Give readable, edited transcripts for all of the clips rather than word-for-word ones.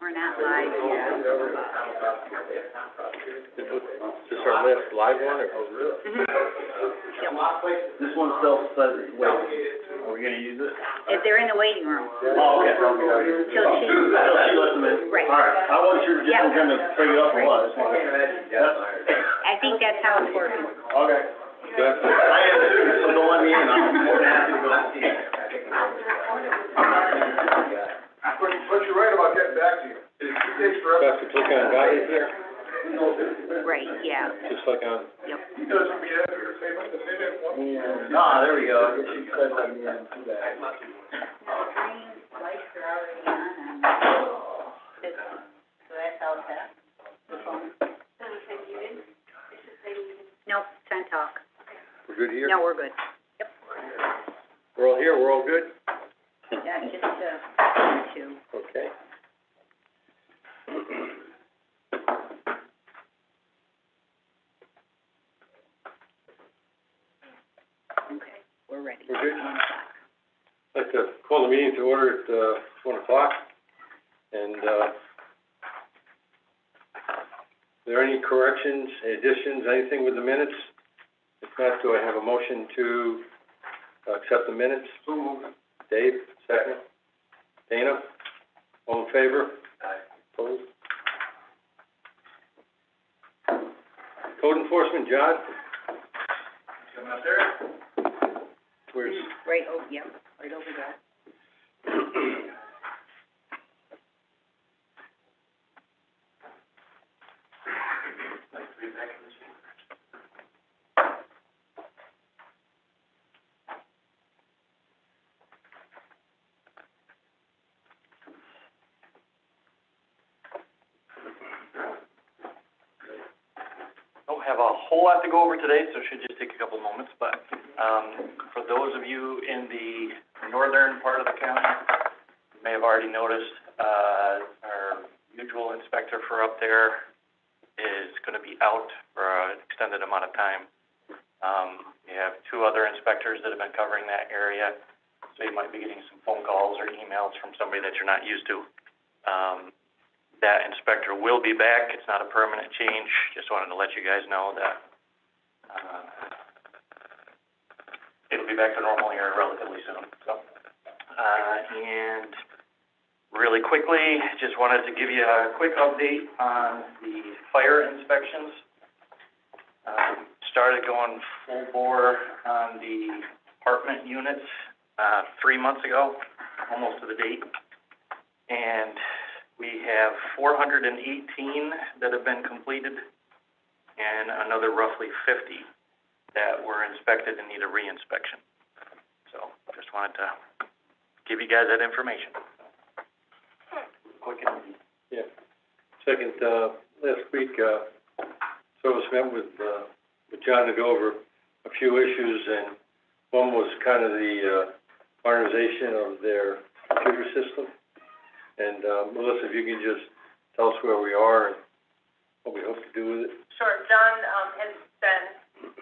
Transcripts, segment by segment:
We're not live yet. Is this our last live one, or? Mm-hmm. Yep. This one still says it's waiting. Are we gonna use it? If they're in the waiting room. Oh, okay. Till she. Till she lets them in? Right. All right, I wasn't sure if you Yeah. were gonna take it up or what. I think that's how it's working. Okay. Good. I am too, so don't let me in, I'm more than happy to go see it. But you're right about getting back to you. It takes forever. Have to click on guide here, Right, yeah, just click on, yep. He doesn't mean it, you're saying like the minute one. Yeah. Ah, there we go. She said let me in too bad. Now, green lights are already on this one, so that's all set. The phone. Nope, it's on talk. we're good here? No, we're good. Yep. We're all here, we're all good? Yeah, just, two. Okay. Okay, we're ready. We're good? 1:00. I'd like to call the meeting to order at, 1:00, and, are there any corrections, additions, anything with the minutes? If not, do I have a motion to accept the minutes? So moved. Dave, second. Dana, all in favor? Aye. Opposed? Code enforcement, John? Coming up there? Where's, Right, oh, yep, right over there. Don't have a whole lot to go over today, so it should just take a couple moments, but, for those of you in the northern part of the county, you may have already noticed, our usual inspector for up there is gonna be out for an extended amount of time. You have two other inspectors that have been covering that area, so you might be getting some phone calls or emails from somebody that you're not used to. That inspector will be back. It's not a permanent change. Just wanted to let you guys know that, it'll be back to normal here relatively soon, so. And really quickly, just wanted to give you a quick update on the fire inspections. Started going full bore on the apartment units, 3 months ago, almost to the date. And we have 418 that have been completed, and another roughly 50 that were inspected and need a re-inspection. So, just wanted to give you guys that information. Quick and easy. yeah. Second, last week, Service met with John to go over a few issues, and one was kind of the, modernization of their computer system. And, Melissa, if you can just tell us where we are and what we hope to do with it. Sure. John, has been,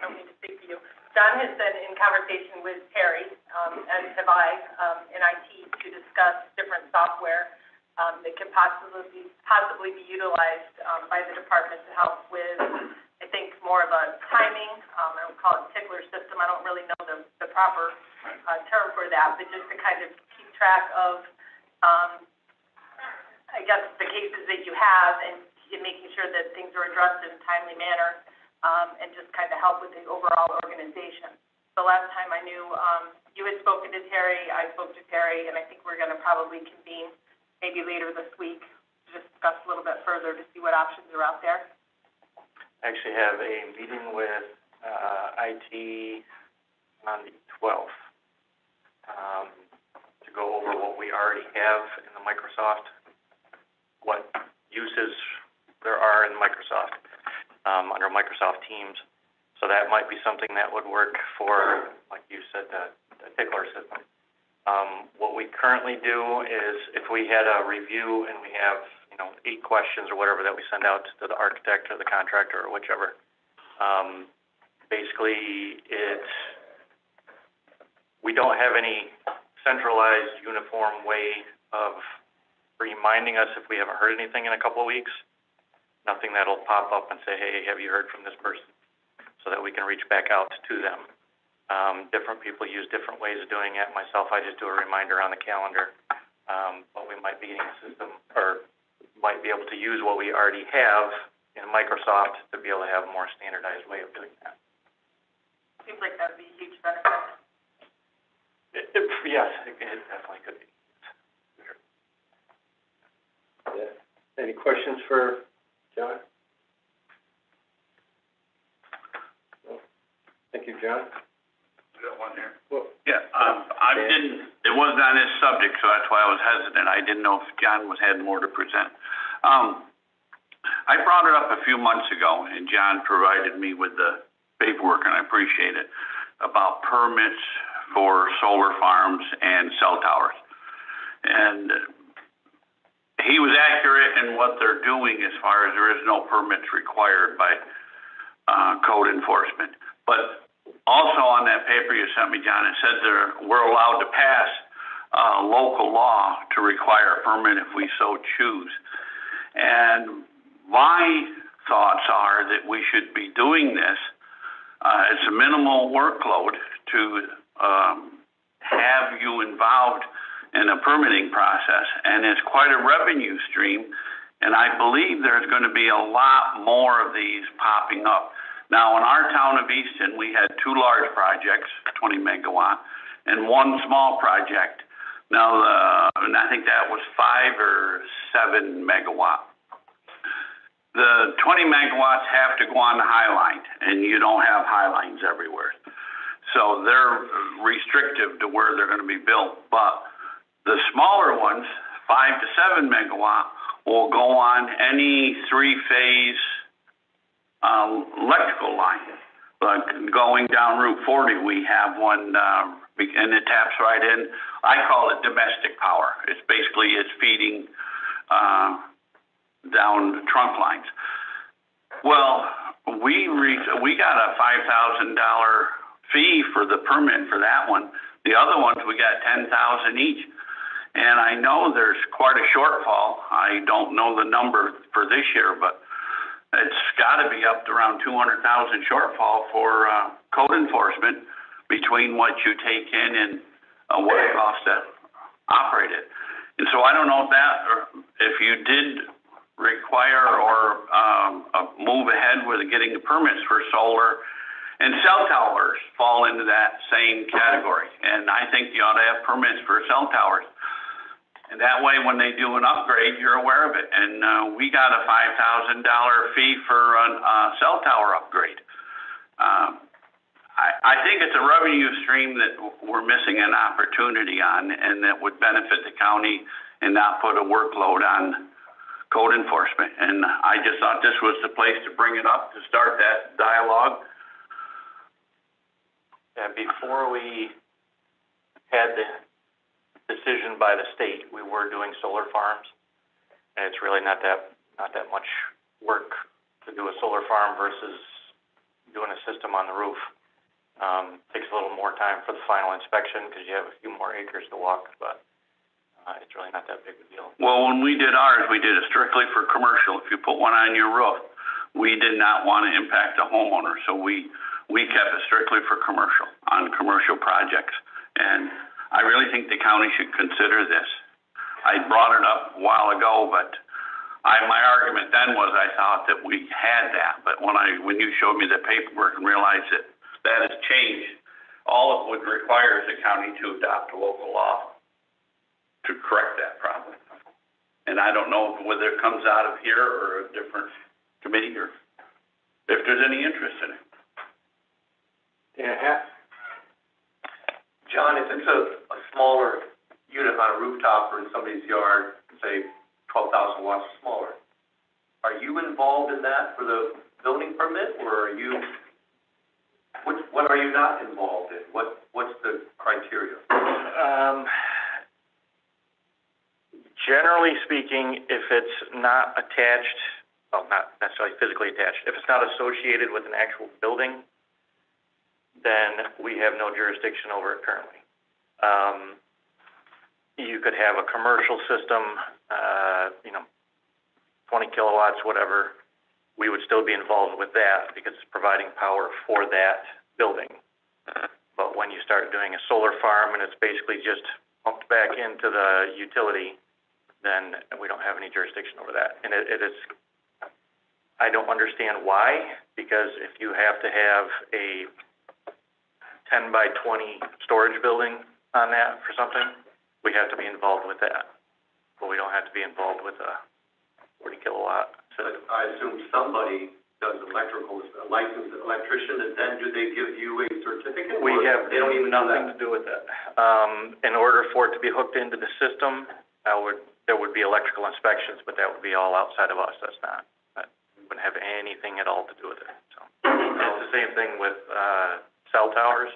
I don't mean to speak to you, John has been in conversation with Terry, as have I, in IT, to discuss different software, that could possibly be utilized, by the department to help with, I think, more of a timing, I would call it tickler system. I don't really know the proper, term for that, but just to kind of keep track of, I guess, the cases that you have and making sure that things are addressed in a timely manner, and just kind of help with the overall organization. The last time I knew, you had spoken to Terry, I spoke to Terry, and I think we're gonna probably convene maybe later this week to discuss a little bit further to see what options are out there. I actually have a meeting with, IT on the 12th, to go over what we already have in the Microsoft, what uses there are in Microsoft, under Microsoft Teams. So that might be something that would work for, like you said, the tickler system. What we currently do is if we had a review and we have, 8 questions or whatever that we send out to the architect or the contractor or whichever, basically we don't have any centralized uniform way of reminding us if we haven't heard anything in a couple of weeks. Nothing that'll pop up and say, hey, have you heard from this person? So that we can reach back out to them. Different people use different ways of doing it. Myself, I just do a reminder on the calendar. But we might be getting a system, or might be able to use what we already have in Microsoft to be able to have a more standardized way of doing that. Seems like that'd be a huge benefit. Yes, it definitely could be. Yeah. Any questions for John? No? Thank you, John. We got one here. Well, Yeah, it wasn't on this subject, so that's why I was hesitant. I didn't know if John had more to present. I brought it up a few months ago, and John provided me with the paperwork, and I appreciate it, about permits for solar farms and cell towers. And he was accurate in what they're doing as far as there is no permits required by code enforcement. But also on that paper you sent me, John, it said we're allowed to pass local law to require a permit if we so choose. And my thoughts are that we should be doing this. It's a minimal workload to have you involved in a permitting process, and it's quite a revenue stream, and I believe there's going to be a lot more of these popping up. Now, in our town of Easton, we had 2 large projects, 20 megawatt, and 1 small project. Now, and I think that was 5 or 7 megawatt. The 20 megawatts have to go on the high line, and you don't have high lines everywhere. So they're restrictive to where they're going to be built. But the smaller ones, 5 to 7 megawatt, will go on any 3-phase electrical line. Like going down Route 40, we have one, and it taps right in. I call it domestic power. It's basically, it's feeding down trunk lines. Well, we got a $5,000 fee for the permit for that one. The other ones, we got $10,000 each. And I know there's quite a shortfall. I don't know the number for this year, but it's got to be up to around 200,000 shortfall for code enforcement between what you take in and what it costs to operate it. And so I don't know if that, or if you did require or move ahead with getting the permits for solar and cell towers fall into that same category. And I think you ought to have permits for cell towers. And that way, when they do an upgrade, you're aware of it. And we got a $5,000 fee for a cell tower upgrade. I think it's a revenue stream that we're missing an opportunity on, and that would benefit the county and not put a workload on code enforcement. And I just thought this was the place to bring it up, to start that dialogue. Yeah, before we had the decision by the state, we were doing solar farms, and it's really not that much work to do a solar farm versus doing a system on the roof. Takes a little more time for the final inspection because you have a few more acres to walk, but it's really not that big a deal. Well, when we did ours, we did it strictly for commercial. If you put one on your roof, we did not want to impact the homeowner, so we kept it strictly for commercial, on commercial projects. And I really think the county should consider this. I brought it up a while ago, but my argument then was I thought that we had that. But when you showed me the paperwork and realized that has changed, all it would require is the county to adopt a local law to correct that problem. And I don't know whether it comes out of here or a different committee, or if there's any interest in it. Yeah. John, if it's a smaller unit on a rooftop or in somebody's yard, say 12,000 watts or smaller, are you involved in that for the building permit, or are you, what are you not involved in? What's the criteria? Generally speaking, if it's not attached, well, not necessarily physically attached, if it's not associated with an actual building, then we have no jurisdiction over it currently. you could have a commercial system, 20 kilowatts, whatever, we would still be involved with that because it's providing power for that building. But when you start doing a solar farm and it's basically just pumped back into the utility, then we don't have any jurisdiction over that. And it is, I don't understand why, because if you have to have a 10 by 20 storage building on that for something, we have to be involved with that. But we don't have to be involved with a 40 kilowatt system. But I assume somebody does electrical, a licensed electrician, and then do they give you a certificate? We or have they don't even do nothing that? to do with that. In order for it to be hooked into the system, there would be electrical inspections, but that would be all outside of us. That wouldn't have anything at all to do with it. So it's the same thing with cell towers.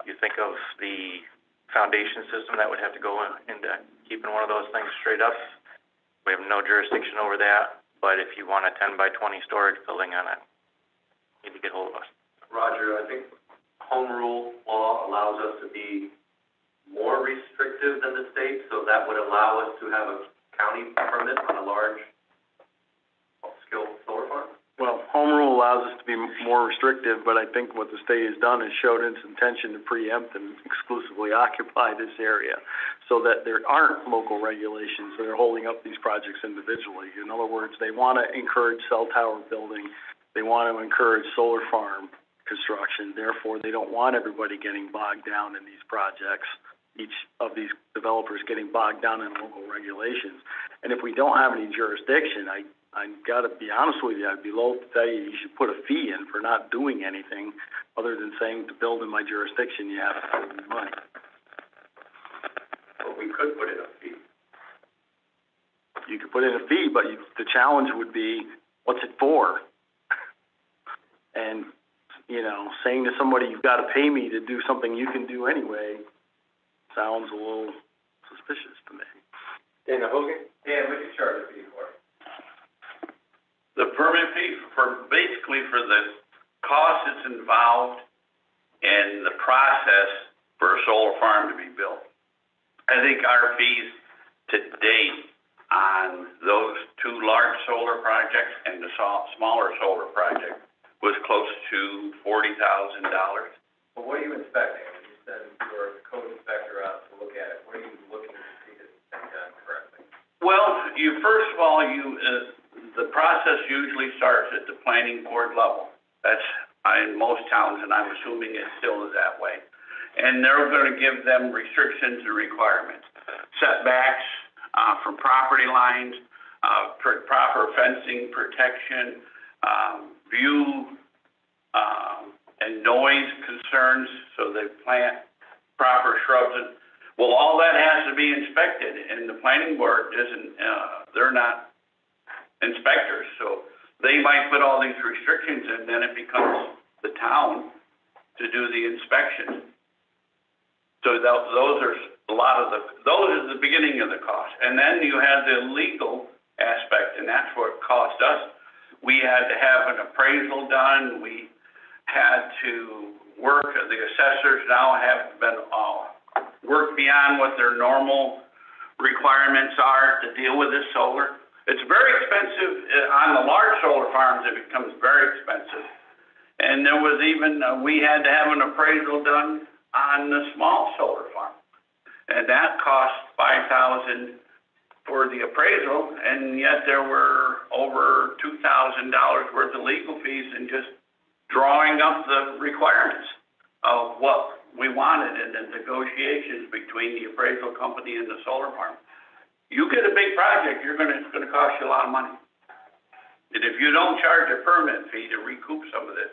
You think of the foundation system that would have to go into keeping one of those things straight up. We have no jurisdiction over that. But if you want a 10 by 20 storage building on it, you need to get hold of us. Roger, I think home rule law allows us to be more restrictive than the state, so that would allow us to have a county permit on a large scale solar farm? Well, home rule allows us to be more restrictive, but I think what the state has done is showed its intention to preempt and exclusively occupy this area so that there aren't local regulations that are holding up these projects individually. In other words, they want to encourage cell tower building. They want to encourage solar farm construction. Therefore, they don't want everybody getting bogged down in these projects, each of these developers getting bogged down in local regulations. And if we don't have any jurisdiction, I've got to be honest with you, I'd be loath to tell you should put a fee in for not doing anything other than saying to build in my jurisdiction, you have to pay me money. But we could put in a fee. You could put in a fee, but the challenge would be, what's it for? And, saying to somebody, you've got to pay me to do something you can do anyway, sounds a little suspicious to me. Dana Hogan? Dan, what do you charge a fee for? The permit fee basically for the cost that's involved in the process for a solar farm to be built. I think our fees to date on those two large solar projects and the smaller solar project was close to $40,000. Well, what are you inspecting? When you send your code inspector out to look at it, what are you looking to see that's been done correctly? Well, first of all, the process usually starts at the planning board level. That's in most towns, and I'm assuming it still is that way. And they're going to give them restrictions and requirements, setbacks from property lines, proper fencing protection, view and noise concerns, so they plant proper shrubs. Well, all that has to be inspected, and the planning board isn't, they're not inspectors, so they might put all these restrictions in, then it becomes the town to do the inspection. So those are those is the beginning of the cost. And then you have the legal aspect, and that's what cost us. We had to have an appraisal done, we had to work, the assessors now have been, worked beyond what their normal requirements are to deal with this solar. It's very expensive. On the large solar farms, it becomes very expensive. And there was even, we had to have an appraisal done on the small solar farm. And that cost $5,000 for the appraisal, and yet there were over $2,000 worth of legal fees in just drawing up the requirements of what we wanted in the negotiations between the appraisal company and the solar farm. You get a big project, it's gonna cost you a lot of money. And if you don't charge a permit fee to recoup some of this.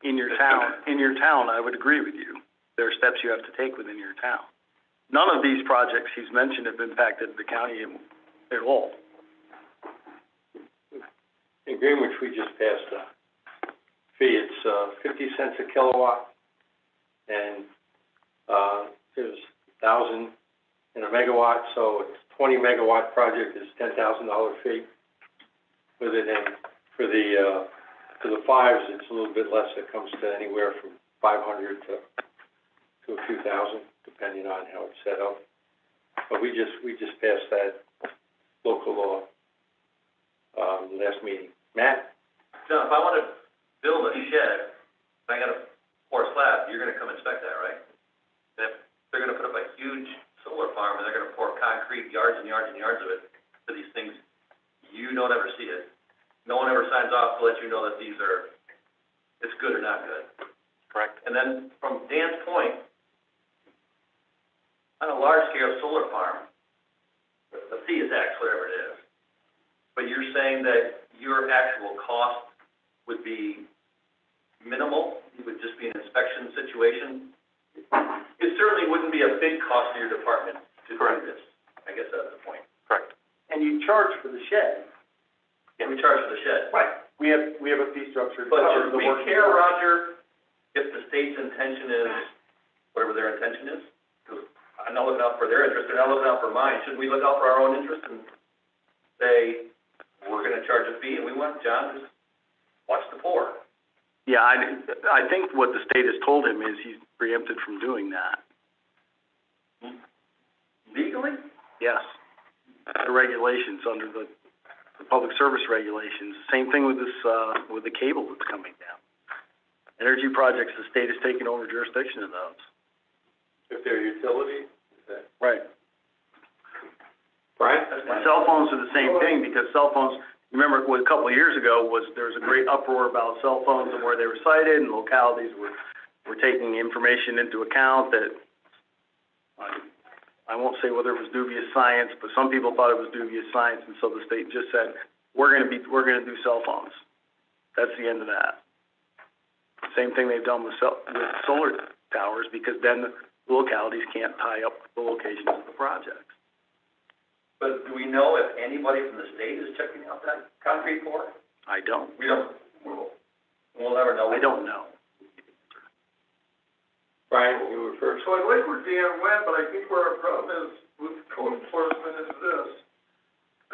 In your town, I would agree with you. There are steps you have to take within your town. None of these projects he's mentioned have impacted the county at all. In Greenwich, we just passed a fee, it's 50 cents a kilowatt, and there's 1,000 in a megawatt, so it's 20 megawatt project is $10,000 fee with it, and for the fives, it's a little bit less. It comes to anywhere from 500 to a few thousand, depending on how it's set up. but we just passed that local law, last meeting. Matt? John, if I wanna build a shed, and I gotta pour a slab, you're gonna come inspect that, right? And if they're gonna put up a huge solar farm and they're gonna pour concrete, yards and yards and yards of it to these things, you don't ever see it. No one ever signs off to let you know that these are, it's good or not good. Correct. And then from Dan's point, on a large scale solar farm, the fee is X, whatever it is. But you're saying that your actual cost would be minimal? It would just be an inspection situation? It certainly wouldn't be a big cost to your department to do this. I guess that's the point. Correct. And you charge for the shed. Yeah, we charge for the shed. Right. We have a fee structure to But cover should the we work. care, Roger, if the state's intention is, whatever their intention is? Because I'm not looking out for their interest, they're not looking out for mine. Should we look out for our own interest and say, we're gonna charge a fee and we want John to just watch the pour? Yeah, I think what the state has told him is he's preempted from doing that. Legally? Yes. The regulations under the public service regulations. Same thing with this, with the cable that's coming down. Energy projects, the state has taken over jurisdiction of those. If they're utility, is that? Right. Brian? And cell phones are the same thing, because cell phones, remember, a couple of years ago, there was a great uproar about cell phones and where they were sited, and localities were taking information into account that, I won't say whether it was dubious science, but some people thought it was dubious science, and so the state just said, we're gonna do cell phones. That's the end of that. Same thing they've done with solar towers, because then the localities can't tie up the locations of the projects. But do we know if anybody from the state is checking out that concrete pour? I don't. We don't, we'll never know. I don't know. Brian, you were first. So I like where Dan went, but I think where our problem is with code enforcement is this.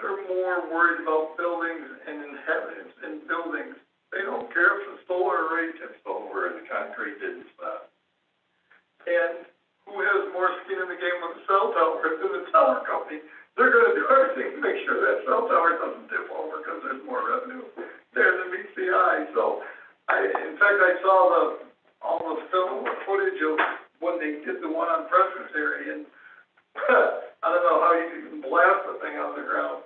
They're more worried about buildings and inhabitants in buildings. They don't care if the solar array tips over and the concrete didn't stop. And who has more skin in the game with the cell tower than the tower company? They're gonna do everything to make sure that cell tower doesn't tip over, because there's more revenue there than meets the eye. So in fact, I saw all the film footage of when they did the one on Presbytery, and I don't know how you can even blast the thing out of the ground.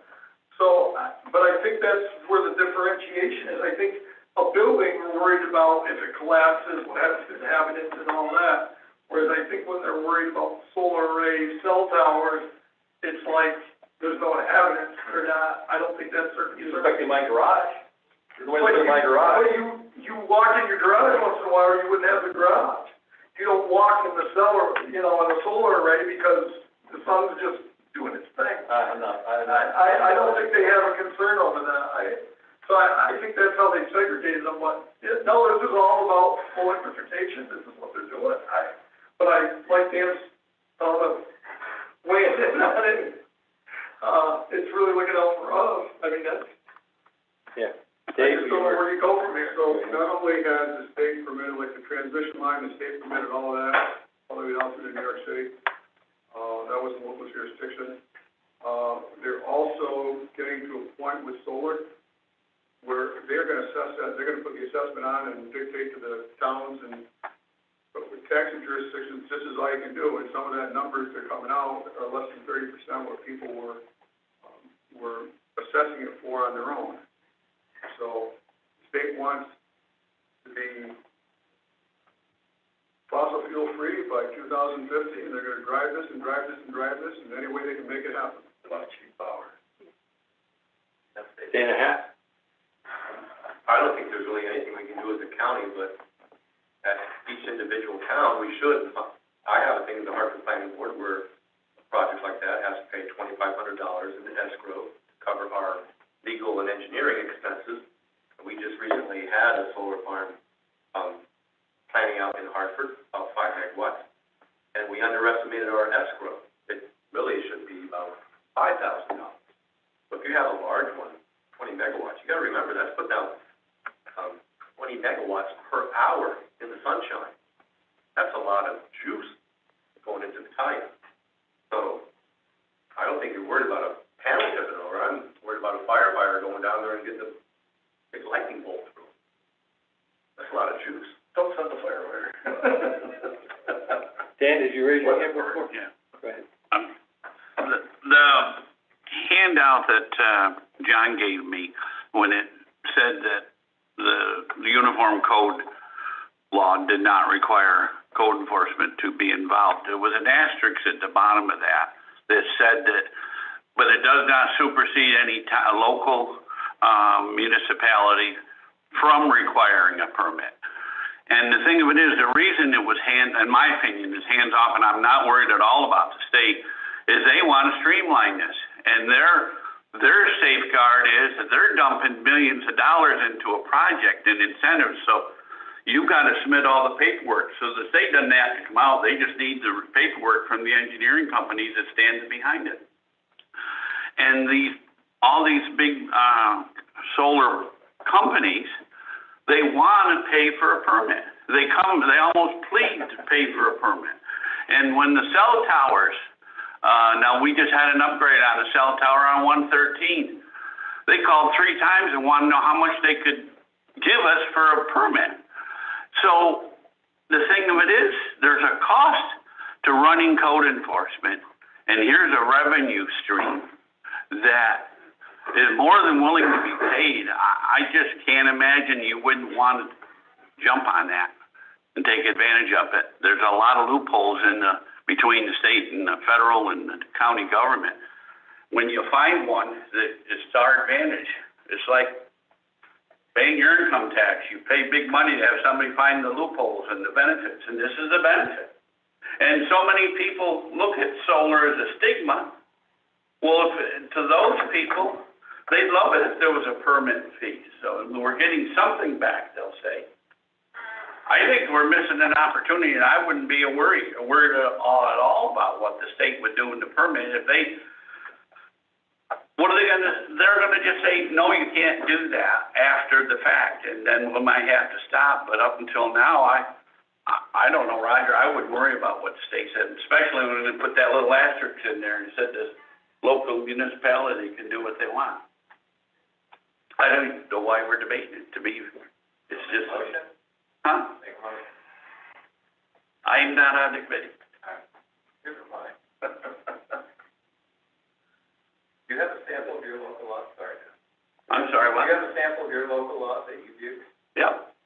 So, but I think that's where the differentiation is. I think a building, we're worried about if it collapses, what happens to inhabitants and all that. Whereas I think when they're worried about solar arrays, cell towers, it's like, there's no inhabitants, they're not, I don't think that's their concern. Especially my garage. The way I live in my garage. But you walk in your garage once in a while, or you wouldn't have the garage. You don't walk in the cellar, in the solar array, because the sun's just doing its thing. I'm not. I don't think they have a concern over that. I think that's how they segregated them, but, no, this is all about full interpretation, this is what they're doing. But I like Dan's, weighing in on it. It's really looking out for us. I mean, that's, Yeah. I Dave, just don't know you were, where you go from here. So not only has the state permitted, like the transmission line, the state permitted all of that, all the way down through to New York City. That was in local jurisdiction. They're also getting to a point with solar where they're gonna assess that, they're gonna put the assessment on and dictate to the towns, and but with taxing jurisdictions, just as I can do, and some of that numbers that are coming out are less than 30% what people were assessing it for on their own. So the state wants to be fossil fuel free by 2050, and they're gonna drive this and drive this and drive this, and any way they can make it happen. A lot of cheap power. day and a half. I don't think there's really anything we can do as a county, but at each individual town, we should. I have a thing in the Hartford Planning Board where projects like that has to pay $2,500 in escrow to cover our legal and engineering expenses. We just recently had a solar farm, planning out in Hartford, about 5 megawatts, and we underestimated our escrow. It really should be about $5,000. So if you have a large one, 20 megawatts, you gotta remember, that's put down, 20 megawatts per hour in the sunshine. That's a lot of juice going into the tie-in. So I don't think you're worried about a panel tipping over, I'm worried about a firefighter going down there and getting a big lightning bolt through. That's a lot of juice. Don't send the firefighter. Dan, did you raise your hand before? Yeah. Go ahead. The handout that, John gave me, when it said that the Uniform Code law did not require code enforcement to be involved, there was an asterisk at the bottom of that said that, but it does not supersede any local, municipality from requiring a permit. And the thing of it is, the reason it was in my opinion, is hands off, and I'm not worried at all about the state, is they want to streamline this. And their safeguard is that they're dumping millions of dollars into a project and incentives. So you've got to submit all the paperwork. So the state doesn't have to come out. They just need the paperwork from the engineering companies that stand behind it. And all these big solar companies, they want to pay for a permit. They almost plead to pay for a permit. And when the cell towers, now we just had an upgrade on the cell tower on 113. They called 3 times and wanted to know how much they could give us for a permit. So the thing of it is, there's a cost to running code enforcement, and here's a revenue stream that is more than willing to be paid. I just can't imagine you wouldn't want to jump on that and take advantage of it. There's a lot of loopholes between the state and the federal and the county government. When you find one, it's to our advantage. It's like paying your income tax. You pay big money to have somebody find the loopholes and the benefits, and this is a benefit. And so many people look at solar as a stigma. Well, to those people, they'd love it if there was a permit fee. So we're getting something back, they'll say. I think we're missing an opportunity, and I wouldn't be worried at all about what the state would do in the permit. If they're gonna just say, no, you can't do that after the fact, and then we might have to stop. But up until now, I don't know, Roger, I would worry about what the state said, especially when they put that little asterisk in there and said this local municipality can do what they want. I don't even know why we're debating it. To me, it's just, huh? I'm not on the committee. Never mind. Do you have a sample of your local law? Sorry. I'm sorry, what? Do you have a sample of your local law that you've used? Yep.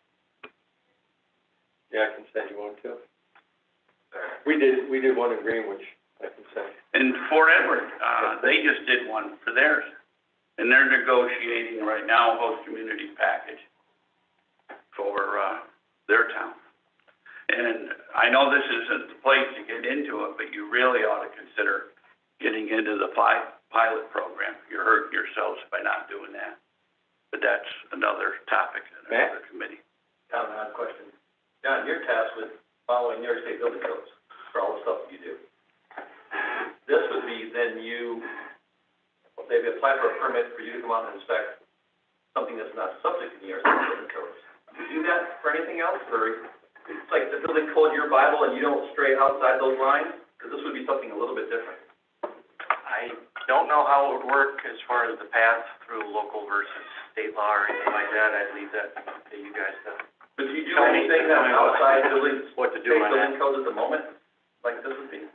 Yeah, I can send you one too. We did one in Greenwich, I can send. In Fort Edward, they just did one for theirs. And they're negotiating right now a host community package for, their town. And I know this isn't the place to get into it, but you really ought to consider getting into the pilot program. You're hurting yourselves by not doing that. But that's another topic in another committee. John, I have a question. John, you're tasked with following New York State building codes for all the stuff that you do. This would be then they've applied for a permit for you to come out and inspect something that's not subject to New York State building codes. Do you do that for anything else, or it's like the building code, your Bible, and you don't stray outside those lines? Because this would be something a little bit different. I don't know how it would work as far as the path through local versus state law or anything like that. I'd leave that to you guys to. But do you do anything that's outside building, what to do on building that. codes at the moment, like this would be?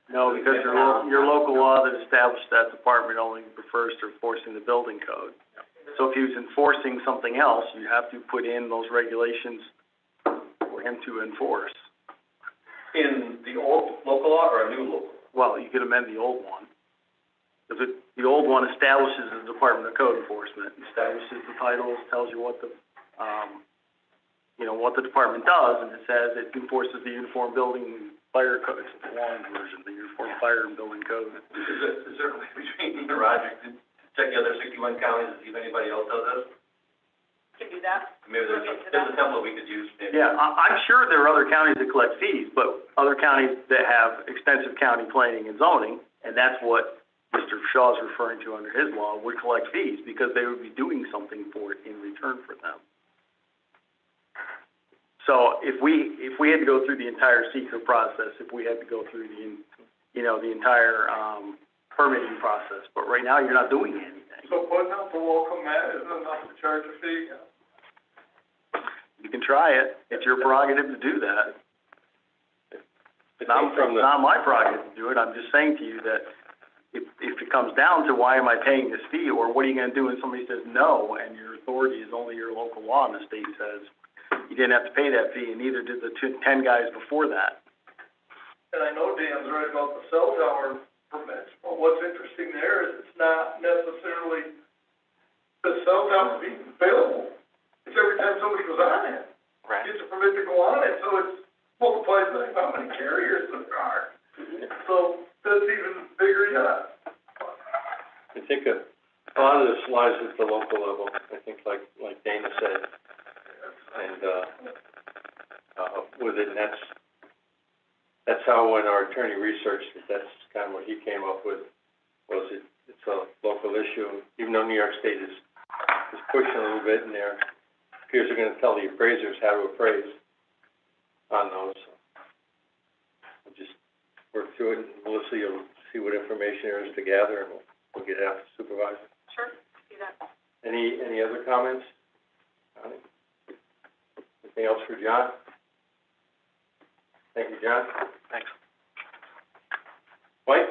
No, because your local law that established that department only refers to enforcing the building code. So if he was enforcing something else, you have to put in those regulations for him to enforce. In the old local law or a new local? Well, you could amend the old one. Because the old one establishes the Department of Code Enforcement, establishes the titles, tells you what the department does, and it says it enforces the Uniform Building Fire Code. It's the long version, the Uniform Fire and Building Code. Is there a way between you and Roger to check the other 61 counties and see if anybody else does this? Can do that. Maybe there's a template we could use, maybe. Yeah, I'm sure there are other counties that collect fees, but other counties that have extensive county planning and zoning, and that's what Mr. Shaw's referring to under his law, would collect fees because they would be doing something for it in return for them. So if we had to go through the entire secret process, if we had to go through the entire permitting process, but right now, you're not doing anything. So putting out the welcome mat isn't enough to charge a fee? You can try it, it's your prerogative to do that. It's not my prerogative to do it, I'm just saying to you that if it comes down to why am I paying this fee, or what are you gonna do when somebody says no, and your authority is only your local law, and the state says you didn't have to pay that fee, and neither did the 10 guys before that. And I know Dan's right about the cell tower permits, but what's interesting there is it's not necessarily the cell tower being available. It's every time somebody goes on it, Right. gets a permit to go on it, so it's multiplies by how many carriers there are. So that's even bigger yet. I think a lot of this lies at the local level, I think like Dana said. And, with it, and that's how when our attorney researched it, that's kind of what he came up with, was it's a local issue, even though New York State is pushing a little bit, and their peers are gonna tell the appraisers how to appraise on those. We'll just work through it, and Melissa, you'll see what information there is to gather, and we'll get it out to supervisor. Sure, do that. Any other comments? Anything else for John? Thank you, John. Thanks. Mike?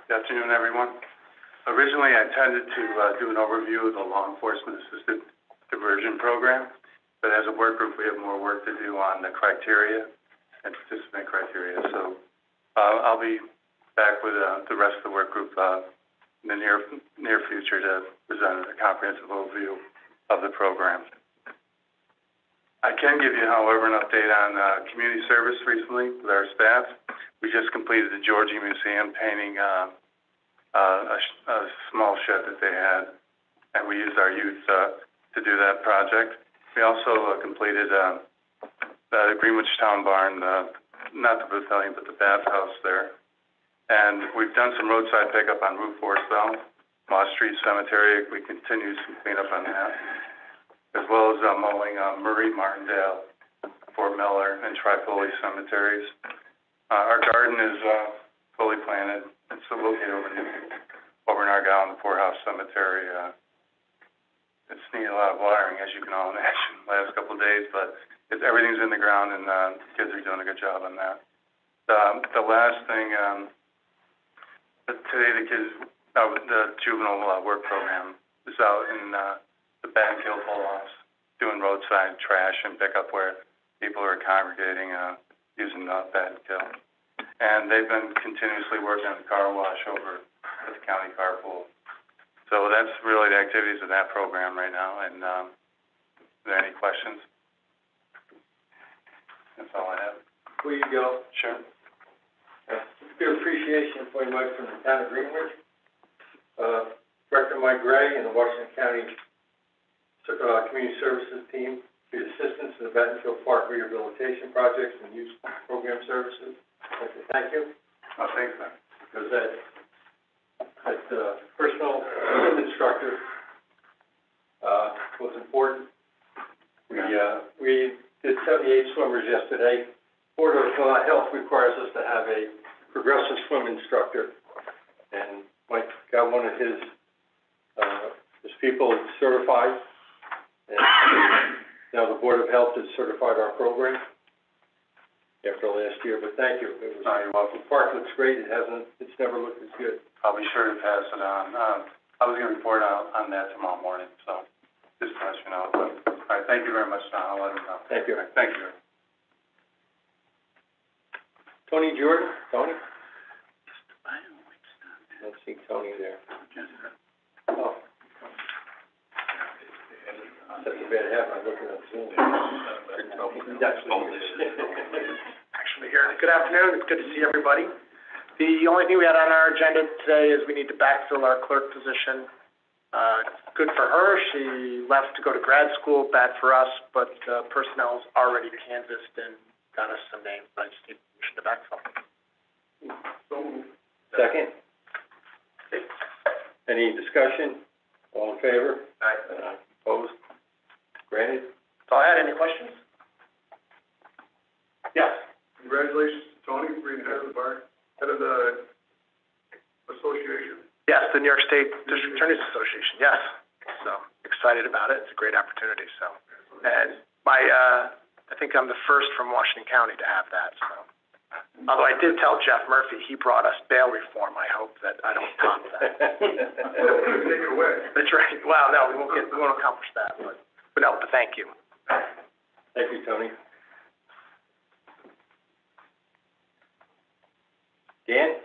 Good afternoon, everyone. Originally, I intended to do an overview of the law enforcement assisted diversion program, but as a work group, we have more work to do on the criteria and participant criteria. So I'll be back with the rest of the work group in the near future to present a comprehensive overview of the program. I can give you, however, an update on community service recently with our staff. We just completed the Georgie Museum painting a small shed that they had, and we used our youth to do that project. We also completed the Greenwich Town Barn, not the pavilion, but the bathhouse there. And we've done some roadside pickup on Route 4 South, Moss Street Cemetery. We continue some cleanup on that, as well as mowing Murray, Martindale, Fort Miller, and Tripoli cemeteries. Our garden is fully planted. It's located over in Argyle in the Poorhouse Cemetery. It's needed a lot of watering, as you can all imagine, the last couple of days, but everything's in the ground, and the kids are doing a good job on that. The last thing, today the kids, the juvenile work program is out in the Bad and Kill pull-offs, doing roadside trash and pickup where people are congregating using Bad and Kill. And they've been continuously working on the car wash over at the county carpool. So that's really the activities of that program right now, and are there any questions? That's all I have. Before you go, Sure. good appreciation for you, Mike, from the town of Greenwich. Director Mike Gray and the Washington County Community Services team for your assistance in the Bentonville Park rehabilitation projects and youth program services. I'd like to thank you. Oh, thanks, man. Because that personal swim instructor, was important. We did 78 swimmers yesterday. Board of Health requires us to have a progressive swim instructor, and Mike got one of his people certified, and now the Board of Health has certified our program after last year, but thank you. It was, You're welcome. the park looks great. It's never looked as good. I'll be sure to pass it on. I was gonna report on that tomorrow morning, so just to let you know. But, all right, thank you very much, Don. I'll let him know. Thank you. All right, thank you. Tony Jordan, Tony? I don't see Tony there. Oh. That's a bad habit, I'm looking at Zoom. Actually here. Good afternoon, it's good to see everybody. The only thing we had on our agenda today is we need to backfill our clerk position. Good for her, she left to go to grad school, bad for us, but personnel's already canvassed and got us some names, but I just need permission to backfill. Second? Any discussion? All in favor? Aye. Opposed? Granted? That's all I had. Any questions? Yes. Congratulations, Tony, for being head of the bar, head of the association. Yes, the New York State District Attorneys Association, yes. So, excited about it. It's a great opportunity, so. And I think I'm the first from Washington County to have that, so. Although I did tell Jeff Murphy, he brought us bail reform. I hope that I don't top that. Take it away. That's right. Well, no, we won't accomplish that, but no, but thank you. Thank you, Tony. Dan?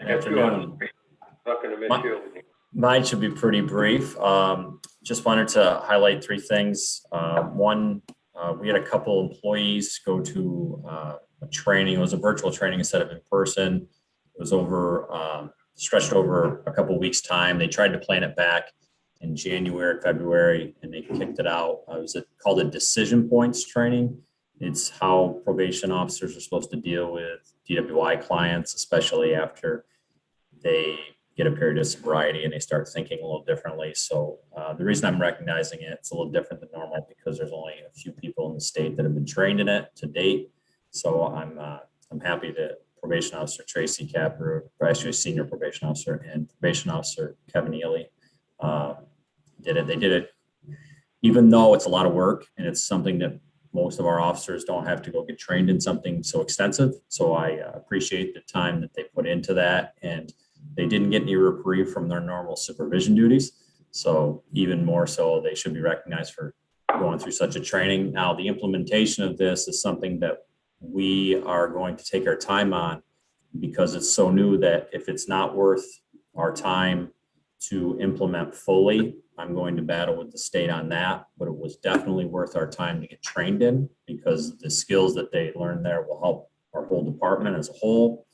Good afternoon. Not gonna miss you. Mine should be pretty brief. Just wanted to highlight three things. One, we had a couple employees go to a training. It was a virtual training instead of in person. It was stretched over a couple weeks' time. They tried to plan it back in January, February, and they kicked it out. It was called a decision points training. It's how probation officers are supposed to deal with DWI clients, especially after they get a period of sobriety and they start thinking a little differently. So the reason I'm recognizing it, it's a little different than normal because there's only a few people in the state that have been trained in it to date. So I'm happy that probation officer Tracy Capper, or actually senior probation officer, and probation officer Kevin Ely did it. They did it, even though it's a lot of work and it's something that most of our officers don't have to go get trained in something so extensive. So I appreciate the time that they put into that, and they didn't get any reprieve from their normal supervision duties. So even more so, they should be recognized for going through such a training. Now, the implementation of this is something that we are going to take our time on because it's so new that if it's not worth our time to implement fully, I'm going to battle with the state on that, but it was definitely worth our time to get trained in because the skills that they learned there will help our whole department as a whole.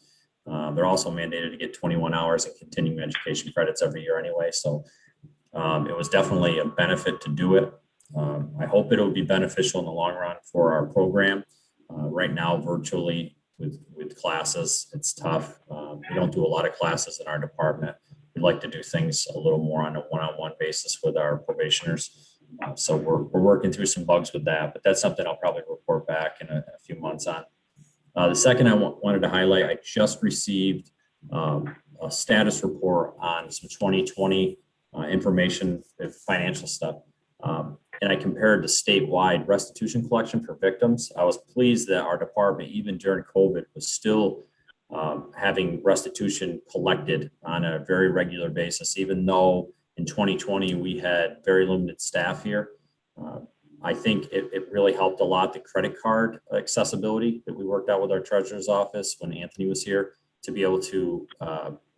They're also mandated to get 21 hours of continuing education credits every year anyway. So it was definitely a benefit to do it. I hope it'll be beneficial in the long run for our program. Right now, virtually with classes, it's tough. We don't do a lot of classes in our department. We'd like to do things a little more on a one-on-one basis with our probationers. So we're working through some bugs with that, but that's something I'll probably report back in a few months on. The second I wanted to highlight, I just received a status report on some 2020 information, financial stuff. And I compared the statewide restitution collection for victims. I was pleased that our department, even during COVID, was still having restitution collected on a very regular basis, even though in 2020 we had very limited staff here. I think it really helped a lot, the credit card accessibility that we worked out with our treasurer's office when Anthony was here, to be able to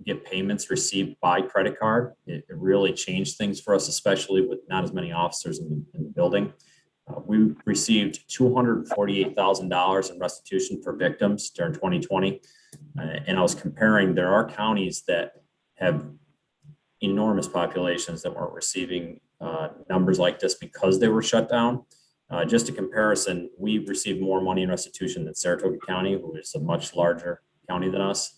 get payments received by credit card. It really changed things for us, especially with not as many officers in the building. We received $248,000 in restitution for victims during 2020. And I was comparing, there are counties that have enormous populations that weren't receiving numbers like this because they were shut down. Just a comparison, we received more money in restitution than Saratoga County, who is a much larger county than us.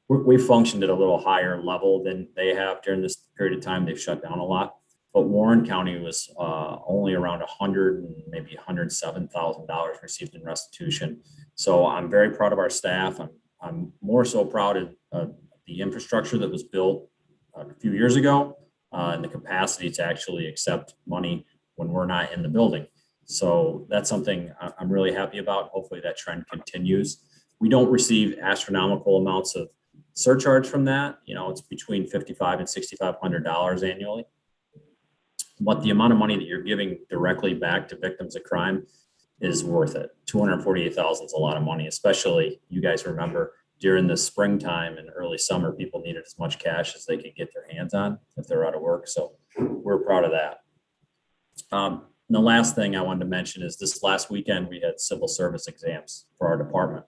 We functioned at a little higher level than they have during this period of time. They've shut down a lot, but Warren County was only around $100,000 and maybe $107,000 received in restitution. So I'm very proud of our staff. I'm more so proud of the infrastructure that was built a few years ago and the capacity to actually accept money when we're not in the building. So that's something I'm really happy about. Hopefully that trend continues. We don't receive astronomical amounts of surcharge from that. You know, it's between $5,500 and $6,500 annually. But the amount of money that you're giving directly back to victims of crime is worth it. $248,000 is a lot of money, especially, you guys remember, during the springtime and early summer, people needed as much cash as they could get their hands on if they're out of work. So we're proud of that. The last thing I wanted to mention is this last weekend, we had civil service exams for our department.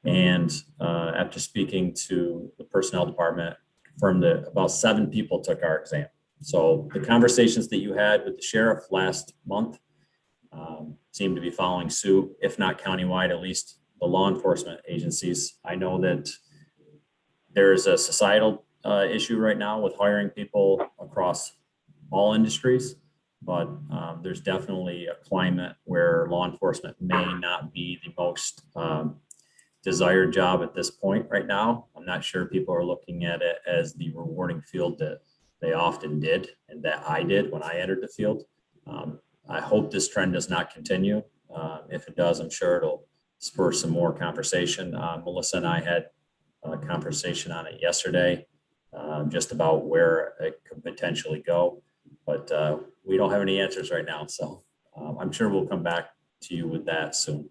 And after speaking to the personnel department, confirmed that about 7 people took our exam. So the conversations that you had with the sheriff last month seem to be following suit, if not countywide, at least the law enforcement agencies. I know that There's a societal issue right now with hiring people across all industries, but there's definitely a climate where law enforcement may not be the most desired job at this point right now. I'm not sure people are looking at it as the rewarding field that they often did and that I did when I entered the field. I hope this trend does not continue. If it does, I'm sure it'll spur some more conversation. Melissa and I had a conversation on it yesterday, just about where it could potentially go. But we don't have any answers right now. So I'm sure we'll come back to you with that soon.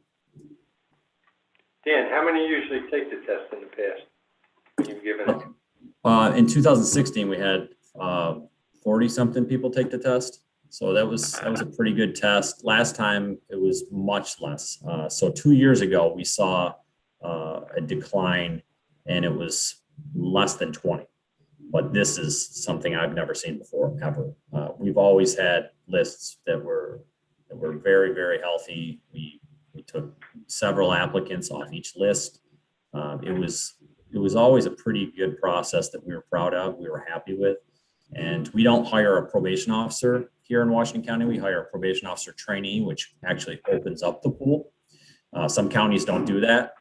Dan, how many usually take the test in the past? When you've given it? In 2016, we had 40-something people take the test. So that was a pretty good test. Last time it was much less. So 2 years ago, we saw a decline and it was less than 20. But this is something I've never seen before, ever. We've always had lists that were very, very healthy. We took several applicants off each list. It was always a pretty good process that we were proud of, we were happy with. And we don't hire a probation officer here in Washington County. We hire a probation officer trainee, which actually opens up the pool. Some counties don't do that.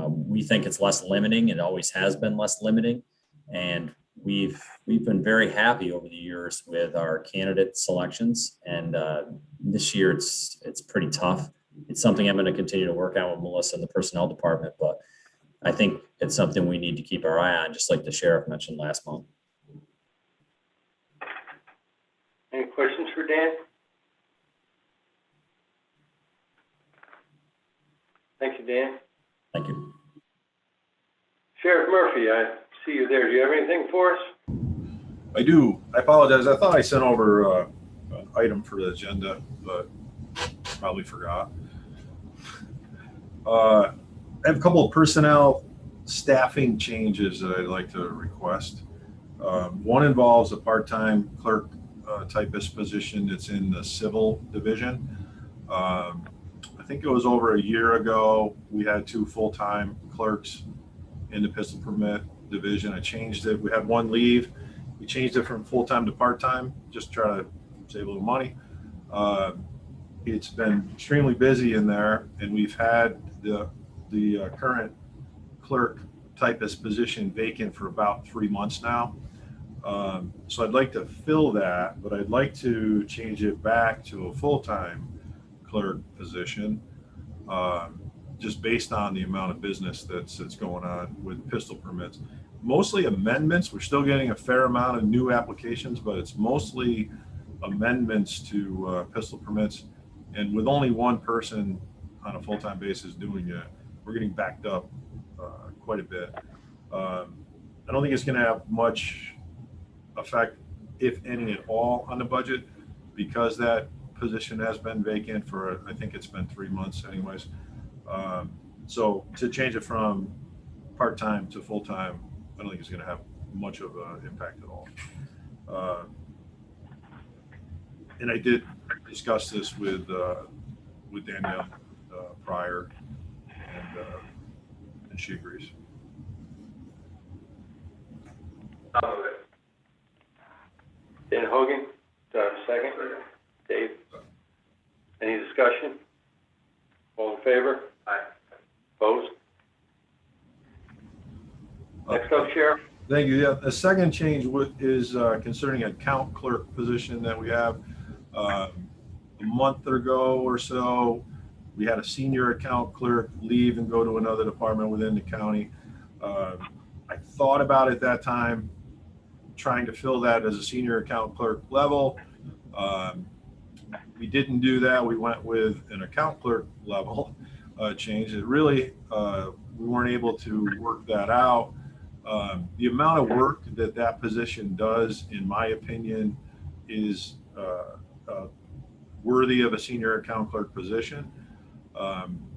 We think it's less limiting. It always has been less limiting. And we've been very happy over the years with our candidate selections. And this year it's pretty tough. It's something I'm going to continue to work on with Melissa in the personnel department, but I think it's something we need to keep our eye on, just like the sheriff mentioned last month. Any questions for Dan? Thank you, Dan. Thank you. Sheriff Murphy, I see you there. Do you have anything for us? I do. I apologize. I thought I sent over an item for the agenda, but probably forgot. I have a couple of personnel staffing changes that I'd like to request. One involves a part-time clerk typist position that's in the civil division. I think it was over a year ago, we had 2 full-time clerks in the pistol permit division. I changed it. We had one leave. We changed it from full-time to part-time, just try to save a little money. It's been extremely busy in there, and we've had the current clerk typist position vacant for about 3 months now. So I'd like to fill that, but I'd like to change it back to a full-time clerk position, just based on the amount of business that's going on with pistol permits. Mostly amendments. We're still getting a fair amount of new applications, but it's mostly amendments to pistol permits. And with only one person on a full-time basis doing it, we're getting backed up quite a bit. I don't think it's going to have much effect, if any at all, on the budget, because that position has been vacant for, I think it's been 3 months anyways. So to change it from part-time to full-time, I don't think it's going to have much of an impact at all. And I did discuss this with Danielle prior, and she agrees. I'll move it. Dan Hogan, second. Dave? Any discussion? All in favor? Aye. Opposed? Next up, Sheriff. Thank you. Yeah, the second change is concerning a account clerk position that we have. A month ago or so, we had a senior account clerk leave and go to another department within the county. I thought about it that time, trying to fill that as a senior account clerk level. We didn't do that. We went with an account clerk level change. It really, we weren't able to work that out. The amount of work that position does, in my opinion, is worthy of a senior account clerk position.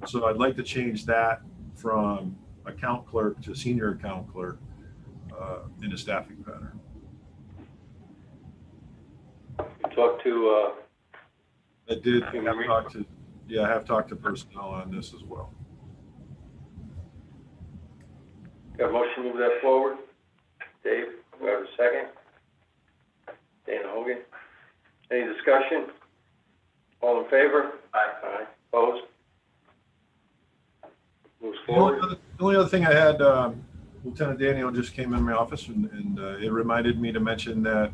So I'd like to change that from account clerk to senior account clerk in a staffing pattern. Talk to, I did have talked to, I have talked to personnel on this as well. got a motion to move that forward? Dave, do I have a second? Dana Hogan. Any discussion? All in favor? Aye. Aye. Opposed? Moves The only forward. the only other thing I had, Lieutenant Daniel just came in my office and it reminded me to mention that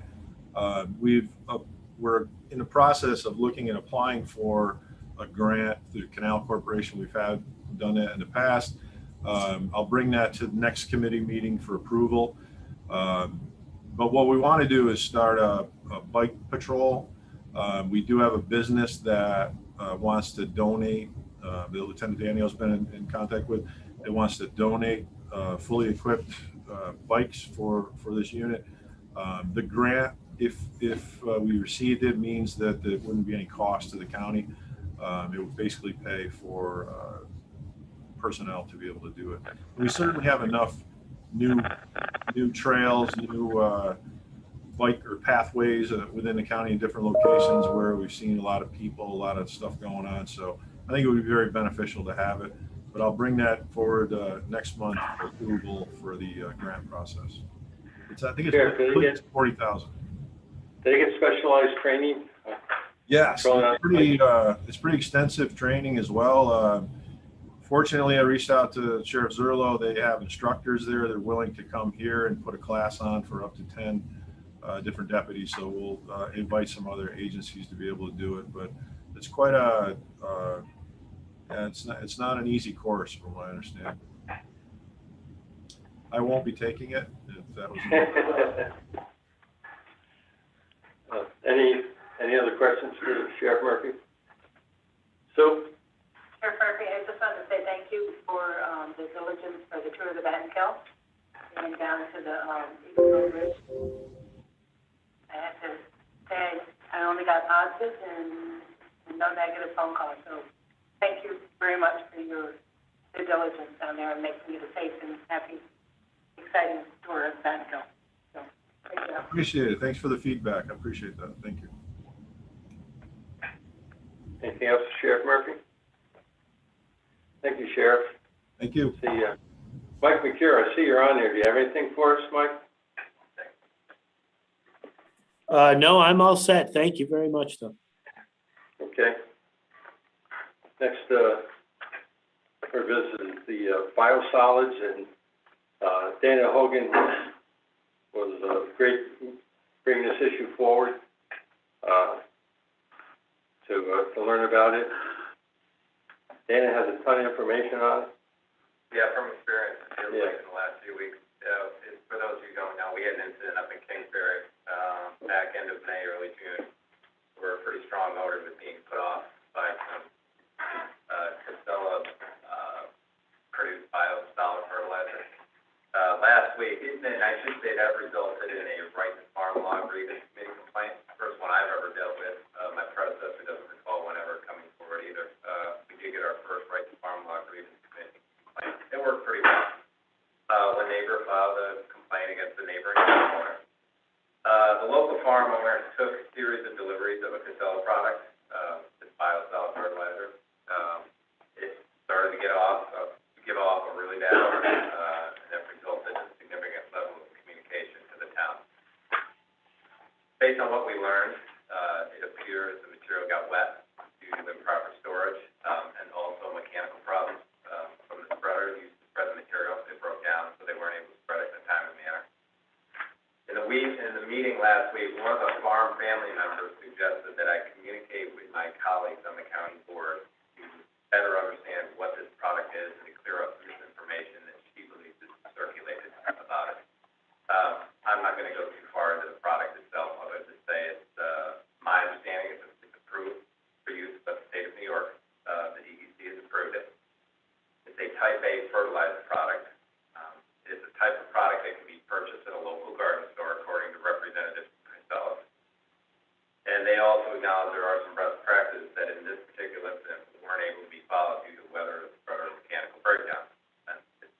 we're in the process of looking at applying for a grant through Canal Corporation. We've done that in the past. I'll bring that to the next committee meeting for approval. But what we want to do is start a bike patrol. We do have a business that wants to donate. The Lieutenant Daniel's been in contact with. It wants to donate fully equipped bikes for this unit. The grant, if we received it, means that there wouldn't be any cost to the county. It would basically pay for personnel to be able to do it. We certainly have enough new trails, new bike or pathways within the county in different locations where we've seen a lot of people, a lot of stuff going on. So I think it would be very beneficial to have it. But I'll bring that forward next month for approval for the grant process. I think it's 40,000. Did they get specialized training? Yes, it's pretty extensive training as well. Fortunately, I reached out to Sheriff Zerlo. They have instructors there. They're willing to come here and put a class on for up to 10 different deputies. So we'll invite some other agencies to be able to do it. But it's quite it's not an easy course from what I understand. I won't be taking it if that was. Any other questions for Sheriff Murphy? So, Sheriff Murphy, I just wanted to say thank you for the diligence for the tour of the Battenkill and down to the Eagle Road Bridge. I have to say I only got positive and no negative phone calls. So thank you very much for your due diligence down there and making it a safe and happy, exciting tour of the Battenkill. So thank you. I appreciate it. Thanks for the feedback. I appreciate that. Thank you. anything else, Sheriff Murphy? Thank you, Sheriff. Thank you. See Mike McCure, I see you're on there. Do you have anything for us, Mike? No, I'm all set. Thank you very much, though. Okay. Next, our visit is the biosolids, and Dana Hogan was great bringing this issue forward to learn about it. Dana has a ton of information on it. Yeah, from experience, in the last few weeks. For those who don't know, we had an incident up in Kingsbury, back end of May, early June, where a pretty strong odor was being put off by some Casella produced biosolid fertilizer. Last week, and I should say that resulted in a right to farm law grievance committee complaint, first one I've ever dealt with. My predecessor doesn't recall one ever coming forward either. We did get our first right to farm law grievance committee complaint. It worked pretty well. One neighbor filed a complaint against the neighboring farm owner. The local farm owner took a series of deliveries of a Casella product, this biosolid fertilizer. It started to give off a really bad odor, and that resulted in a significant level of communication to the town. Based on what we learned, it appears the material got wet due to improper storage, and also mechanical problems from the spreader used to spread the material. It broke down, so they weren't able to spread it in a timely manner. In the meeting last week, one of the farm family members suggested that I communicate with my colleagues on the county board to better understand what this product is and to clear up misinformation that she believes is circulated about it. I'm not going to go too far into the product itself, other than to say it's my understanding is it's approved for use by the state of New York. The DEC has approved it. It's a type A fertilizer product. It's a type of product that can be purchased at a local garden store, according to Representative Casella. And they also acknowledge there are some best practices that in this particular incident weren't able to be followed due to weather or mechanical breakdown. And it's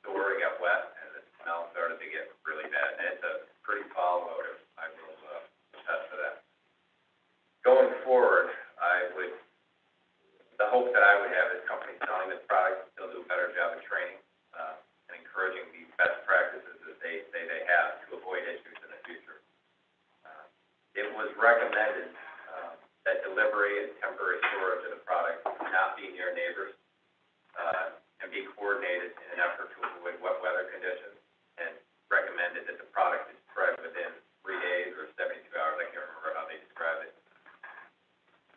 stored, it got wet, and the smell started to get really bad. And it's a pretty foul odor. I will attest to that. Going forward, the hope that I would have is companies selling this product, they'll do a better job of training and encouraging these best practices that they it was recommended, that delivery and temporary storage of the product not be near neighbors, and be coordinated in an effort to avoid wet weather conditions, and recommended that the product is spread within 3 days or 72 hours, I can't remember how they described it.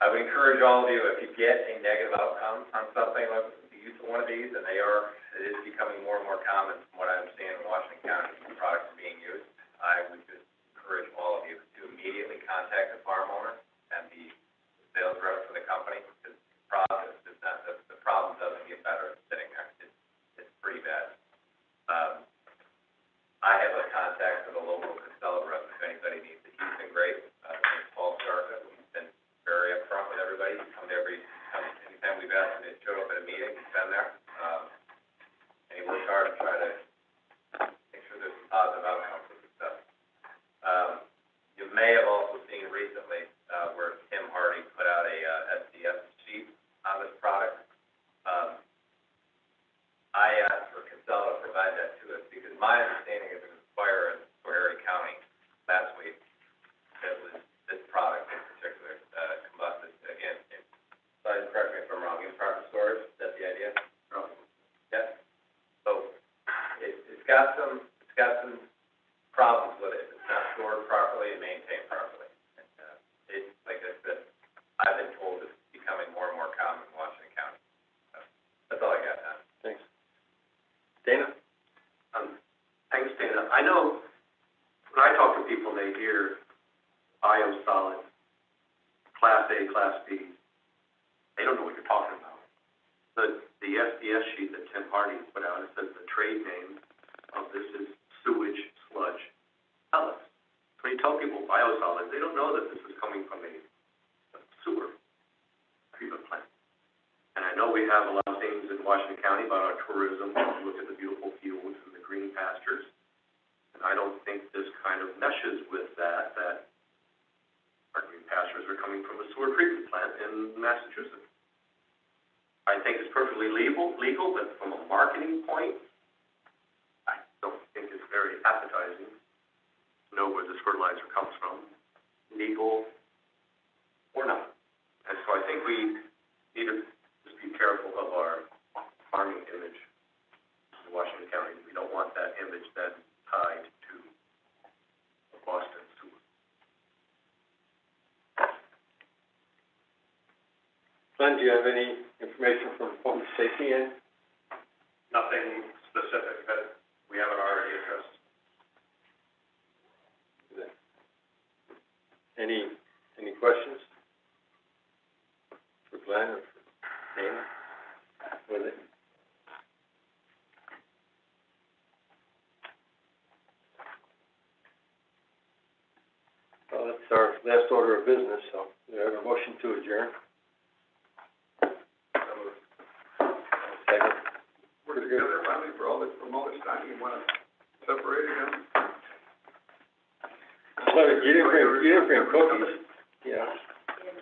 I would encourage all of you, if you get a negative outcome on something like the use of one of these, and it is becoming more and more common from what I understand in Washington County, the products are being used, I would just encourage all of you to immediately contact the farm owner and the sales rep for the company, because the problem doesn't get better sitting there. It's pretty bad. I have a contact for the local Casella rep if anybody needs it. He's been great. His name's Paul Starka. He's been very upfront with everybody. He's come to anytime we've asked him to show up at a meeting, he's been there. And he works hard to try to make sure there's some positive outcomes with this stuff. You may have also seen recently, where Tim Hardy put out a SDS sheet on this product. I asked for Casella to provide that to us, because my understanding is it was a fire in Schoharie County last week. That was this product in particular, combusted, again, correct me if I'm wrong, improper storage, is that the idea? No. Yes? So, it's got some problems with it. It's not stored properly and maintained properly. And, like I said, I've been told it's becoming more and more common in Washington County. So, that's all I got, Tom. Thanks. Dana? Thanks, Dana. I know when I talk to people, they hear biosolid, Class A, Class B. They don't know what you're talking about. The SDS sheet that Tim Hardy put out, it says the trade name of this is sewage sludge pellets. When you tell people biosolids, they don't know that this is coming from a sewer treatment plant. And I know we have a lot of things in Washington County about our tourism, look at the beautiful fields and the green pastures. And I don't think this kind of meshes with that our green pastures are coming from a sewer treatment plant in Massachusetts. I think it's perfectly legal, but from a marketing point, I don't think it's very appetizing to know where this fertilizer comes from, legal or not. And so I think we need to just be careful of our farming image in Washington County. We don't want that image then tied to the Boston sewer. Glenn, do you have any information from public safety end? Nothing specific that we haven't already addressed. Any questions for Glenn or for Dana? With it? Well, that's our last order of business, so we have a motion to adjourn. Second. We're together finally for all this time, you wanna separate again? Well, you didn't bring cookies, yeah.